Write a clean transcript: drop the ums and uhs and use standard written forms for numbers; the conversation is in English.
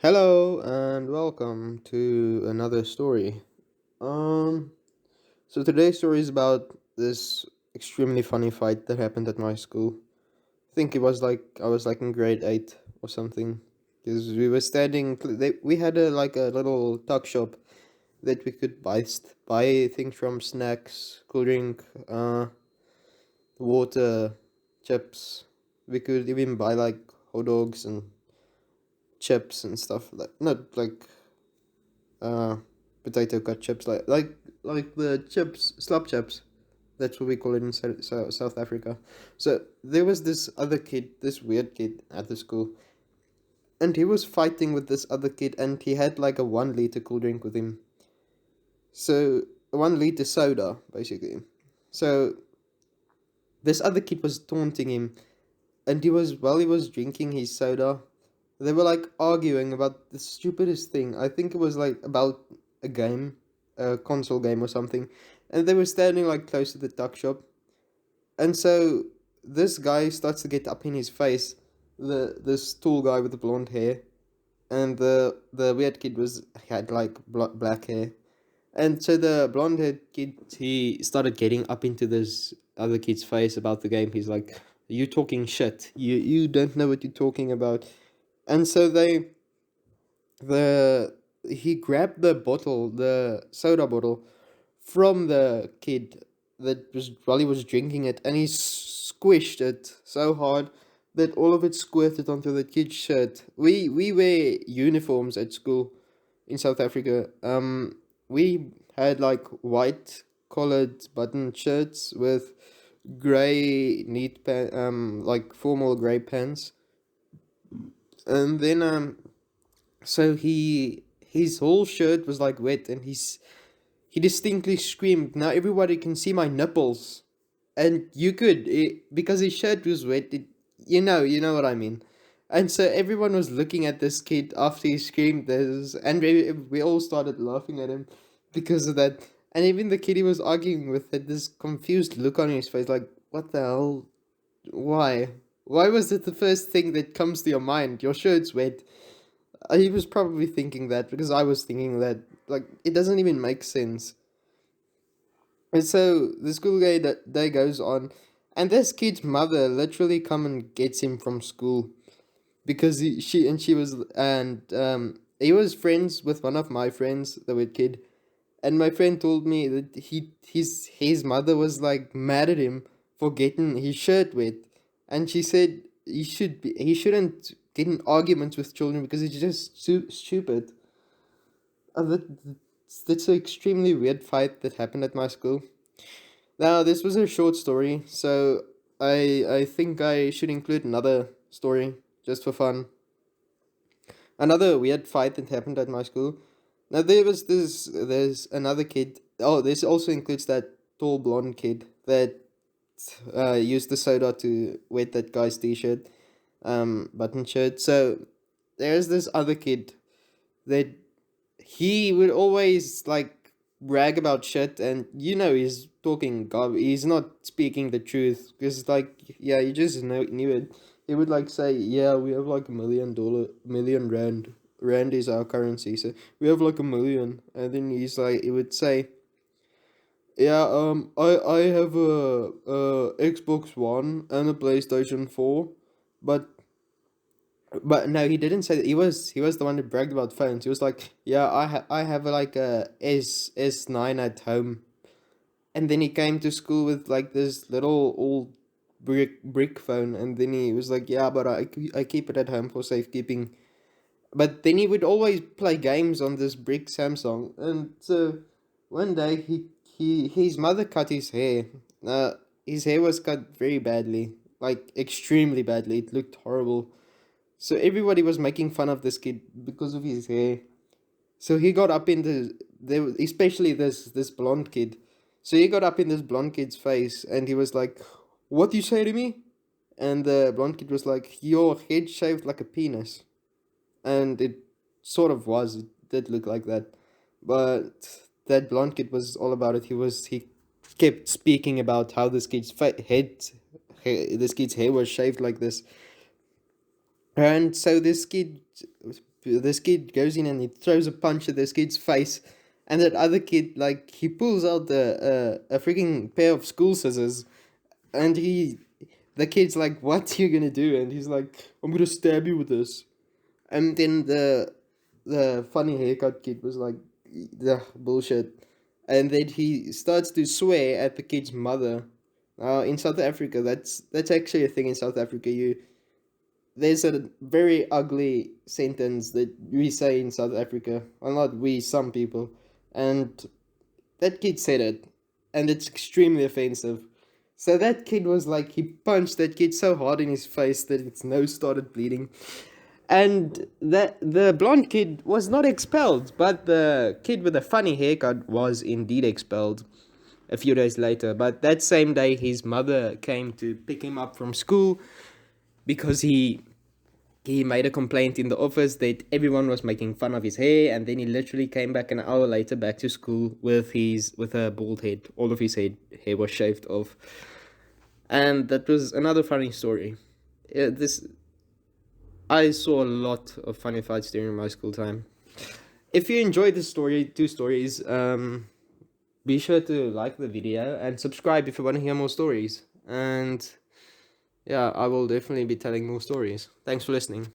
Hello and welcome to another story. Um, so today's story is about this extremely funny fight that happened at my school. I think it was like I was like in grade 8 or something because we were standing we had a little tuck shop that we could buy things from, snacks, cool drink, water, chips. We could even buy like hot dogs and chips and stuff like not like uh potato cut chips, like the chips, slap chips. That's what we call it in South Africa. So there was this other kid, this weird kid at the school, and he was fighting with this other kid, and he had like a 1 liter cool drink with him. So 1 liter soda basically. So this other kid was taunting him, and while he was drinking his soda, they were like arguing about the stupidest thing. I think it was like about a game, a console game or something. And they were standing like close to the tuck shop. And so this guy starts to get up in his face, this tall guy with the blonde hair, and the weird kid had like black hair. And so the blonde haired kid, he started getting up into this other kid's face about the game. He's like, "You talking shit. You don't know what you're talking about." And so the he grabbed the soda bottle from the kid that was while he was drinking it, and he squished it so hard that all of it squirted onto the kid's shirt. We wear uniforms at school in South Africa. We had like white collared button shirts with gray like formal gray pants, and then so his whole shirt was like wet, and he distinctly screamed, "Now everybody can see my nipples!" And because his shirt was wet. You know what I mean. And so everyone was looking at this kid after he screamed this, and we all started laughing at him because of that. And even the kid he was arguing with had this confused look on his face, like, "What the hell? Why? Why was it the first thing that comes to your mind? Your shirt's wet." He was probably thinking that because I was thinking that. Like, it doesn't even make sense. And so the day goes on, and this kid's mother literally come and gets him from school because he was friends with one of my friends, the weird kid, and my friend told me that his mother was like mad at him for getting his shirt wet, and she said he shouldn't get in arguments with children because it's just stupid. That's an extremely weird fight that happened at my school. Now, this was a short story, so I think I should include another story just for fun. Another weird fight that happened at my school. Now there's another kid. Oh, this also includes that tall blonde kid that used the soda to wet that guy's t-shirt, button shirt. So there's this other kid that he would always like brag about shit, and he's talking he's not speaking the truth because, like, yeah, you just knew it. He would like say, "Yeah, we have like million rand is our currency, so we have like a million." And then he would say, "Yeah, I have a Xbox One and a PlayStation 4, but no, he didn't say that. He was the one who bragged about phones. He was like, "Yeah, I have like a S9 at home." And then he came to school with like this little old brick phone, and then he was like, "Yeah, but I keep it at home for safekeeping." But then he would always play games on this brick Samsung. And so one day his mother cut his hair. Uh, his hair was cut very badly, like extremely badly. It looked horrible, so everybody was making fun of this kid because of his hair. So he got up in especially this blonde kid. So he got up in this blonde kid's face, and he was like, "What do you say to me?" And the blonde kid was like, "Your head shaved like a penis," and it sort of was. It did look like that, but that blonde kid was all about it. He kept speaking about how this kid's hair was shaved like this. And so this kid this kid goes in and he throws a punch at this kid's face, and that other kid, like, he pulls out a freaking pair of school scissors, and the kid's like, "What are you gonna do?" And he's like, "I'm gonna stab you with this." And then the funny haircut kid was like, "The bullshit." And then he starts to swear at the kid's mother. In South Africa, that's actually a thing in South Africa. There's a very ugly sentence that we say in South Africa. Well, not we, some people, and that kid said it, and it's extremely offensive. So that kid was like, he punched that kid so hard in his face that its nose started bleeding. And the blonde kid was not expelled, but the kid with the funny haircut was indeed expelled a few days later. But that same day, his mother came to pick him up from school because he made a complaint in the office that everyone was making fun of his hair, and then he literally came back an hour later back to school with a bald head. All of his hair was shaved off. And that was another funny story. This I saw a lot of funny fights during my school time. If you enjoyed this two stories, be sure to like the video and subscribe if you want to hear more stories. And yeah, I will definitely be telling more stories. Thanks for listening.